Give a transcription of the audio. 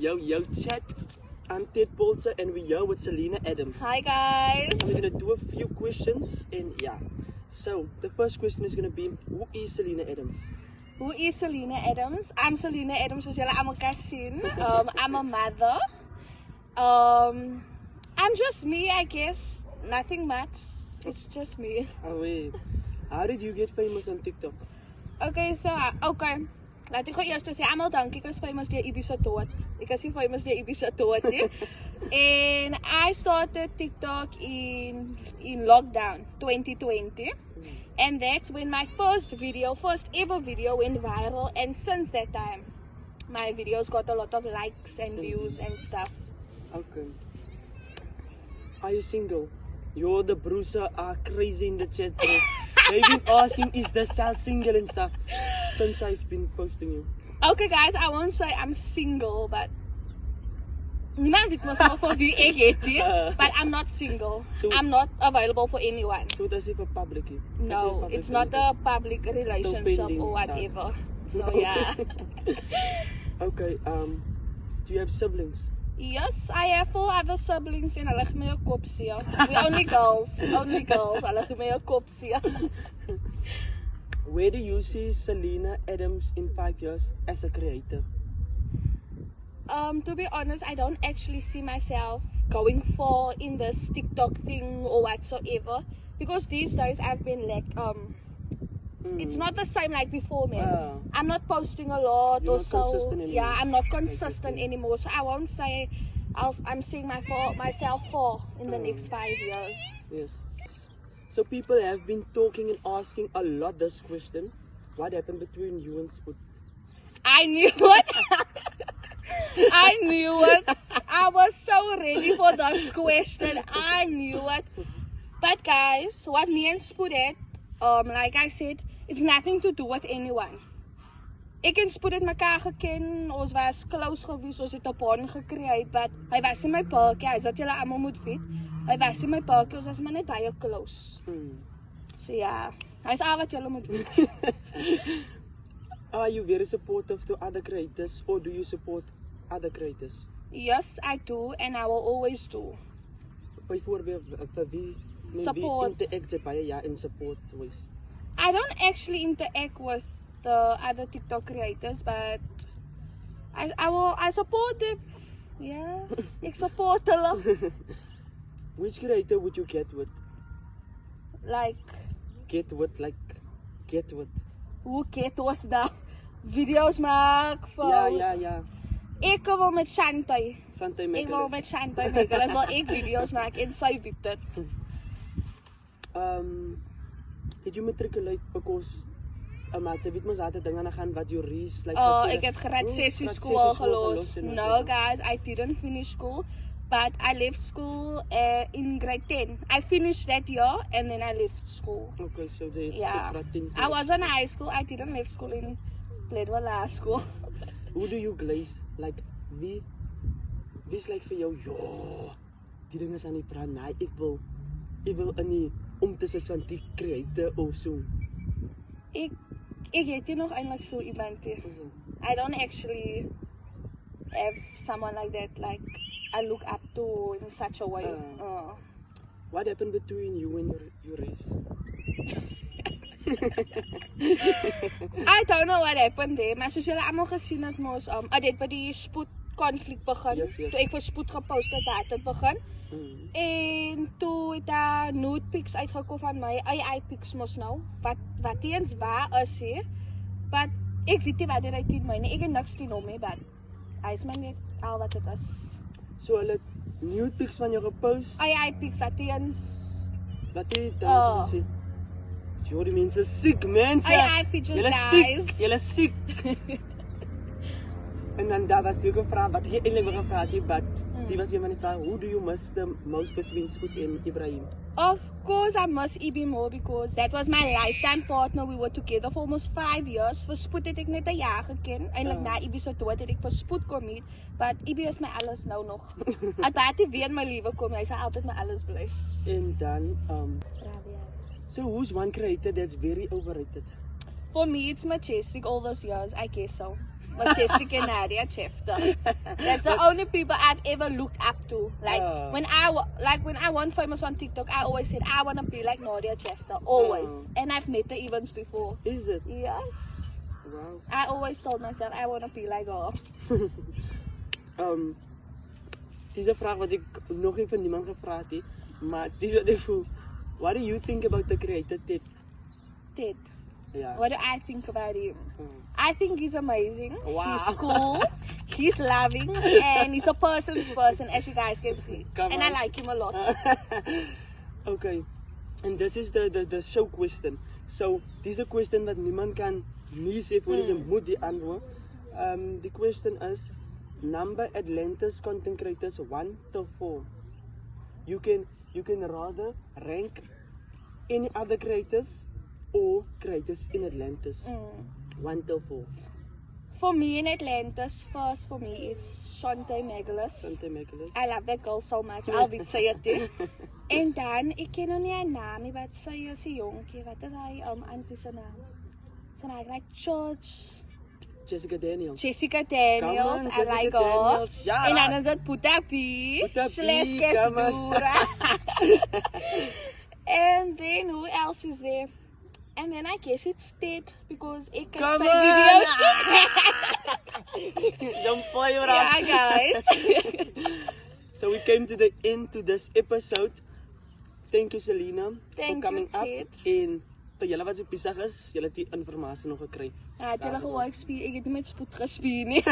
Yo, chat. I'm Ted Polzer and we're here with Selena Adams. Hi guys. And we're gonna do a few questions and yeah. So the first question is gonna be, who is Selena Adams? Who is Selena Adams? I'm Selena Adams, soos julle almal kan sien. I'm a mother. I'm just me, I guess. Nothing much. It's just me. Oh wait. How did you get famous on TikTok? Okay, so laat ek gou eers sê almal dankie, ek is famous deur Ibiza Dood. Ek is nie famous deur Ibiza Dood nie. And I started TikTok in lockdown 2020. And that's when my first ever video went viral, and since that time my videos got a lot of likes and views and stuff. Okay. Are you single? Yo, the Bruiser are crazy in the chat, bro. They've been asking, is the Sal single and stuff since I've been posting you. Okay guys, I won't say I'm single, but niemand weet mos nou vir wie ek het nie, but I'm not single. So, I'm not available for anyone. So does it for public? No, it's not a public relationship or whatever. So yeah. Okay, do you have siblings? Yes, I have 4 other siblings and hulle gee my 'n kop seer. We only girls, hulle gee my 'n kop seer. Where do you see Selena Adams in 5 years as a creator? To be honest, I don't actually see myself going far in this TikTok thing or whatsoever, because these days I've been like it's not the same like before, man. I'm not posting a lot. You're or not so consistent anymore. yeah, I'm not consistent anymore, so I won't say I'm seeing myself for in the next 5 years. Yes. So people have been talking and asking a lot this question. What happened between you and Spoot? I knew it. I knew it. I was so ready for this question. I knew it. But guys, what me and Spoot had, like I said, it's nothing to do with anyone. Ek en Spoot het mekaar geken, ons was close gewees, ons het 'n bond gekry, but hy was in my parkie, hy sê julle almal moet weet. Hy was in my parkie, ons was maar net baie close. So ja, hy's al wat julle moet weet. Are you very supportive to other creators or do you support other creators? Yes, I do, and I will always do. Byvoorbeeld, vir wie Support. interact jy baie in support wise? I don't actually interact with the other TikTok creators, but I support them. Yeah, ek support hulle. Which creator would you get with? Like, Get with? who get what the videos maak vir? Ja. Ek wil met Shantai. Santay Ek wil Mekkeles. met Shantai maak. Hulle wil ek videos maak en sy weet dit. Did you matriculate because maar jy weet mos altyd dinge aan gaan wat jou reis like Ek het graad 6 skool gelos. No guys, I didn't finish school, but I left school in grade 10. I finished that year and then I left school. Okay, so they Yeah, I was in high school. I didn't leave school in Plainville High School. Who do you glaze? Like wie's like vir jou? Ja, die ding is aan die brand. Nee, ek wil in die om te soos van die creator of so. Ik het hier nog eindelijk zo iemand hier. I don't actually have someone like that, like I look up to in such a way. What happened between you and your race? I don't know what happened there, maar soos julle almal gesien het mos, dit by die Spoed konflik begin. Yes. Toe ek vir Spoed gepost het, het dit begin. En toe het daar nude pics uitgekom van my, AI pics mos nou, wat eens waar is hier, but ek weet nie wat dit uit my nie, ek het niks teen hom nie, but hy is maar net al wat het is. So hulle nude pics van jou gepost? AI pics wat eens... Wat jy dan sê? Jo, die mense siek, mense! AI pictures, guys! Julle siek! En dan daar was die vraag, wat ek eintlik wil gevra het, but die was een van die vrae, who do you miss the most between Spoed en Ibrahim? Of course I must Ibi more because that was my lifetime partner. We were together for almost 5 years. Vir Spoed het ek net 'n jaar geken. Eintlik na Ibi se dood het ek vir Spoed kom meet, but Ibi is my alles nou nog. At baie weer in my lewe kom, hy sal altyd my alles bly. En dan so who's one creator that's very overrated? For me it's Majestic all those years, I guess so. Majestic and Nadia Schefter. That's the only people I've ever looked up to. Like when I went famous on TikTok, I always said I wanna be like Nadia Schefter. Always. And I've met her events before. Is it? Yes. Wow. I always told myself I wanna be like her. Het is een vraag wat ik nog niet van niemand gevraagd heb, maar het is wat ik voel. What do you think about the creator Ted? Ted. Yeah. What do I think about him? Mm. I think he's amazing. Wow. He's cool. He's loving, and he's a person's person, as you guys can see. Come and on. I like him a lot. Okay, and this is the show question. So this is a question that niemand kan nie sê voor ze moet die antwoord. The question is number Atlantis content creators 1 to 4. You can rather rank any other creators or creators in Atlantis. 1 to 4. For me in Atlantis, first for me is Shantae Megalis. Shantae Megalis. I love that girl so much. I'll be say it too. En dan, ik ken nog niet haar naam, nie, wat sy is, die jonkie, wat is hy, auntie sy naam? Sy maak like church. Jessica Daniels. Jessica Daniels, Come on, I like Jessica her. Daniels. Ja, En dan is het Puta P, Puta P, slash come on. Kesdura. And then who else is there? And then I guess it's Ted, because ik kan Come sy on. video's. Jump for your Yeah, guys. So we came to the end to this episode. Thank you, Selena, Thank for coming you, up. Ted. En vir julle wat so besig is, julle het die informasie nog gekry. Ja, het julle gehoor, ek het nie met spoed gespier nie.